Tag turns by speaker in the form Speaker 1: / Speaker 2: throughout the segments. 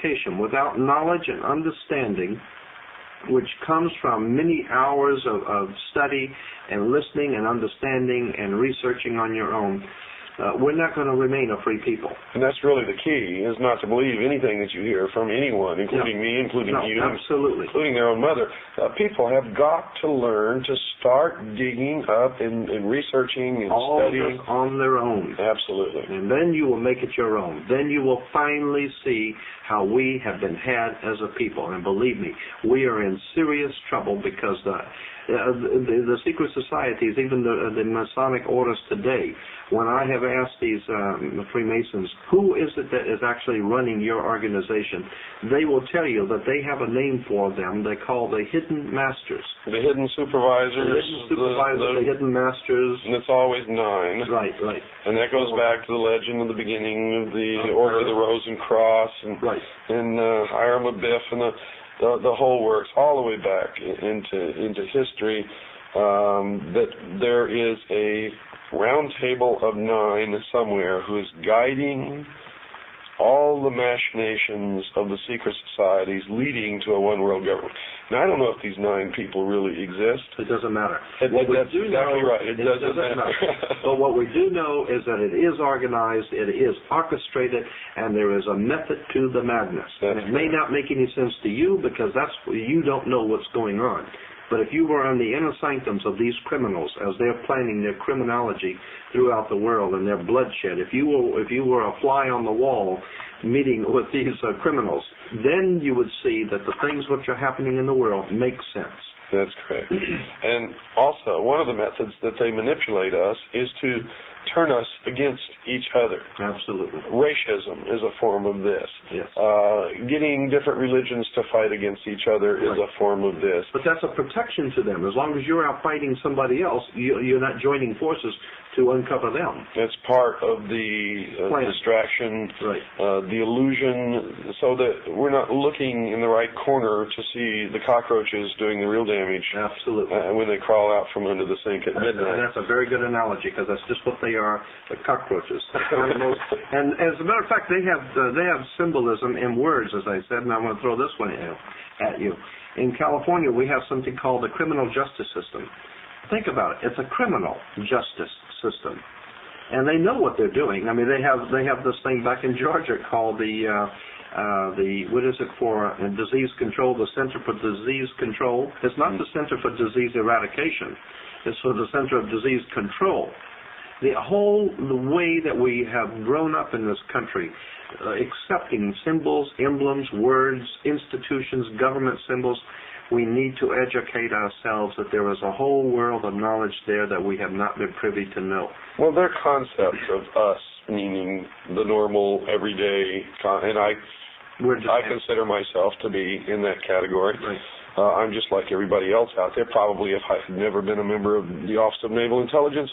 Speaker 1: education, without knowledge and understanding, which comes from many hours of study and listening and understanding and researching on your own, we're not going to remain a free people.
Speaker 2: And that's really the key, is not to believe anything that you hear from anyone, including me, including you,
Speaker 1: absolutely,
Speaker 2: including their own mother. People have got to learn to start digging up and researching and
Speaker 1: all
Speaker 2: studying
Speaker 1: on their own.
Speaker 2: Absolutely.
Speaker 1: And then you will make it your own. Then you will finally see how we have been had as a people. And believe me, we are in serious trouble because the secret societies, even the Masonic orders today, when I have asked these Freemasons, who is it that is actually running your organization, they will tell you that they have a name for them they call the hidden masters.
Speaker 2: The hidden supervisors.
Speaker 1: The hidden masters.
Speaker 2: And it's always 9.
Speaker 1: Right.
Speaker 2: And that goes back to the legend of the beginning of the Order of the Rose and Cross and Hiram Abiff and the whole works, all the way back into history, that there is a round table of 9 somewhere who is guiding all the machinations of the secret societies leading to a one-world government. Now, I don't know if these 9 people really exist.
Speaker 1: It doesn't matter.
Speaker 2: That's exactly right. It doesn't matter.
Speaker 1: But what we do know is that it is organized, it is orchestrated, and there is a method to the madness. And it may not make any sense to you because you don't know what's going on. But if you were on the inner sanctums of these criminals as they're planning their criminology throughout the world and their bloodshed, if you were a fly on the wall meeting with these criminals, then you would see that the things which are happening in the world make sense.
Speaker 2: That's correct. And also, one of the methods that they manipulate us is to turn us against each other.
Speaker 1: Absolutely.
Speaker 2: Racism is a form of this.
Speaker 1: Yes.
Speaker 2: Getting different religions to fight against each other is a form of this.
Speaker 1: But that's a protection to them. As long as you're out fighting somebody else, you're not joining forces to uncover them.
Speaker 2: It's part of the distraction, the illusion, so that we're not looking in the right corner to see the cockroaches doing the real damage.
Speaker 1: Absolutely.
Speaker 2: When they crawl out from under the sink at midnight.
Speaker 1: And that's a very good analogy because that's just what they are, the cockroaches. And as a matter of fact, they have symbolism in words, as I said, and I'm going to throw this one at you. In California, we have something called the criminal justice system. Think about it. It's a criminal justice system. And they know what they're doing. I mean, they have this thing back in Georgia called the what is it for disease control, the Center for Disease Control. It's not the Center for Disease Eradication. It's for the Center of Disease Control. The way that we have grown up in this country, accepting symbols, emblems, words, institutions, government symbols, we need to educate ourselves that there is a whole world of knowledge there that we have not been privy to know.
Speaker 2: Well, their concept of us, meaning the normal, everyday, and I consider myself to be in that category.
Speaker 1: Right.
Speaker 2: I'm just like everybody else out there. Probably if I had never been a member of the Office of Naval Intelligence,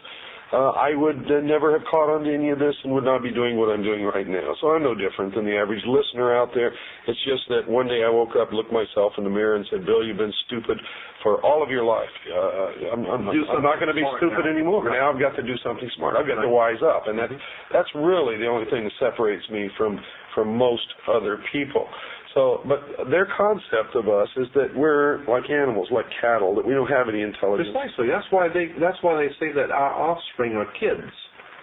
Speaker 2: I would never have caught on to any of this and would not be doing what I'm doing right now. So I'm no different than the average listener out there. It's just that one day I woke up, looked myself in the mirror and said, Bill, you've been stupid for all of your life. I'm not going to be stupid anymore. Now I've got to do something smart. I've got to wise up. And that's really the only thing that separates me from most other people. So, but their concept of us is that we're like animals, like cattle, that we don't have any intelligence.
Speaker 1: Precisely. That's why they say that our offspring are kids.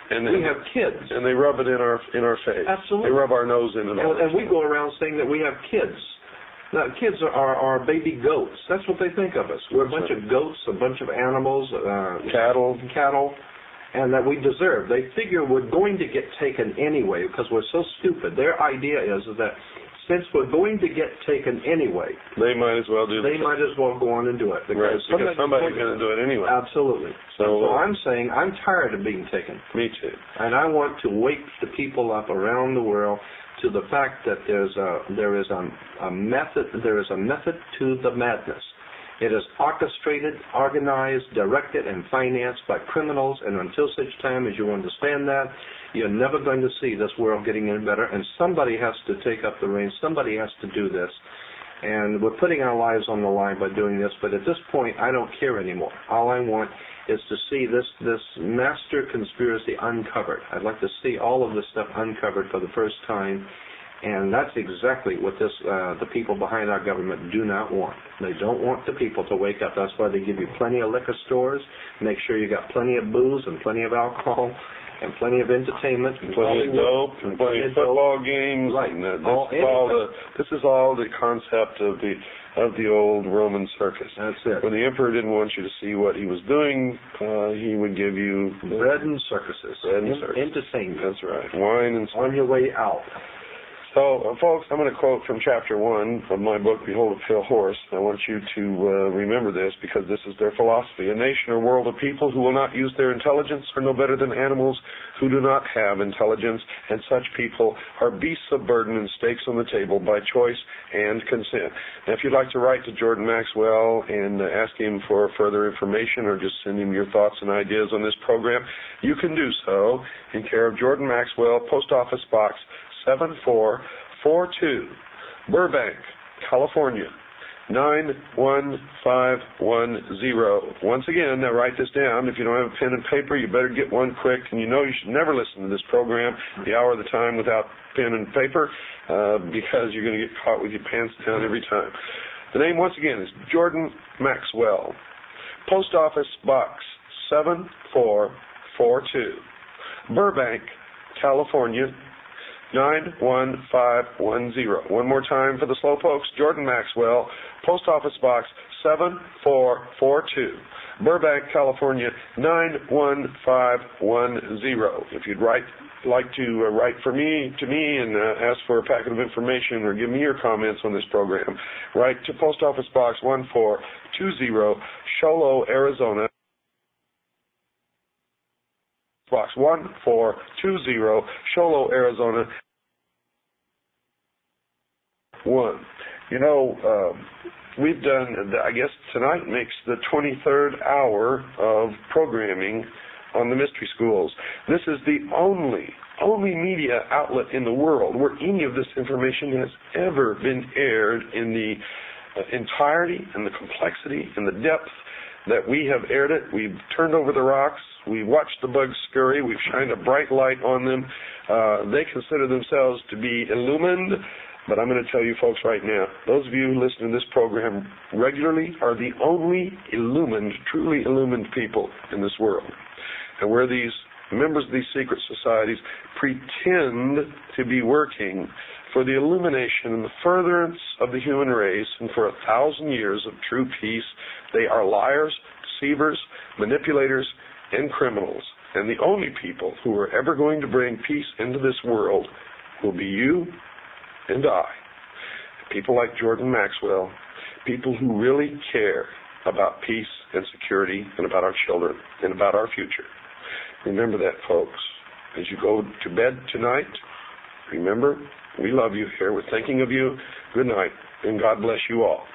Speaker 1: And we have kids.
Speaker 2: And they rub it in our face.
Speaker 1: Absolutely.
Speaker 2: They rub our nose in it.
Speaker 1: And we go around saying that we have kids. Now, kids are baby goats. That's what they think of us. We're a bunch of goats, a bunch of animals, cattle, and that we deserve. They figure we're going to get taken anyway because we're so stupid. Their idea is that since we're going to get taken anyway,
Speaker 2: they might as well
Speaker 1: might as well go on and do it.
Speaker 2: Because somebody's going to do it anyway.
Speaker 1: Absolutely. So I'm saying I'm tired of being taken.
Speaker 2: Me too.
Speaker 1: And I want to wake the people up around the world to the fact that there is a method to the madness. It is orchestrated, organized, directed, and financed by criminals, and until such time as you understand that, you're never going to see this world getting any better, and somebody has to take up the reins. Somebody has to do this. And we're putting our lives on the line by doing this, but at this point, I don't care anymore. All I want is to see this master conspiracy uncovered. I'd like to see all of this stuff uncovered for the first time, And that's exactly what the people behind our government do not want. They don't want the people to wake up. That's why they give you plenty of liquor stores, make sure you got plenty of booze and plenty of alcohol and plenty of entertainment.
Speaker 2: And plenty of dope and plenty of football games.
Speaker 1: Right.
Speaker 2: And this is all the concept of the old Roman circus.
Speaker 1: That's it.
Speaker 2: When the emperor didn't want you to see what he was doing, he would give you
Speaker 1: bread and circuses. Entertainment.
Speaker 2: That's right. Wine and
Speaker 1: on your way out.
Speaker 2: So, folks, I'm going to quote from Chapter 1 of my book, Behold a Pale Horse. I want you to remember this because this is their philosophy. A nation or world of people who will not use their intelligence are no better than animals who do not have intelligence, and such people are beasts of burden and stakes on the table by choice and consent. Now, if you'd like to write to Jordan Maxwell and ask him for further information or just send him your thoughts and ideas on this program, you can do so in care of Jordan Maxwell, Post Office Box 7442, Burbank, California, 91510. Once again, now write this down. If you don't have a pen and paper, you better get one quick. And you know you should never listen to this program the hour of the time without pen and paper because you're going to get caught with your pants down every time. The name, once again, is Jordan Maxwell. Post Office Box 7442, Burbank, California, 91510. One more time for the slow folks. Jordan Maxwell, Post Office Box 7442, Burbank, California 91510. If you'd like to write to me and ask for a packet of information or give me your comments on this program, write to Post Office Box 1420, Sholo, Arizona. Box 1420, Sholo, Arizona. 1. You know, we've done, I guess tonight makes the 23rd hour of programming on the mystery schools. This is the only media outlet in the world where any of this information has ever been aired in the entirety and the complexity and the depth that we have aired it. We've turned over the rocks. We've watched the bugs scurry. We've shined a bright light on them. They consider themselves to be illumined, but I'm going to tell you folks right now, those of you who listen to this program regularly are the only illumined, truly illumined people in this world. And where these members of these secret societies pretend to be working for the illumination and the furtherance of the human race and for 1,000 years of true peace, they are liars, deceivers, manipulators, and criminals. And the only people who are ever going to bring peace into this world will be you and I. People like Jordan Maxwell, people who really care about peace and security and about our children and about our future. Remember that, folks. As you go to bed tonight, remember, we love you here. We're thinking of you. Good night, and God bless you all.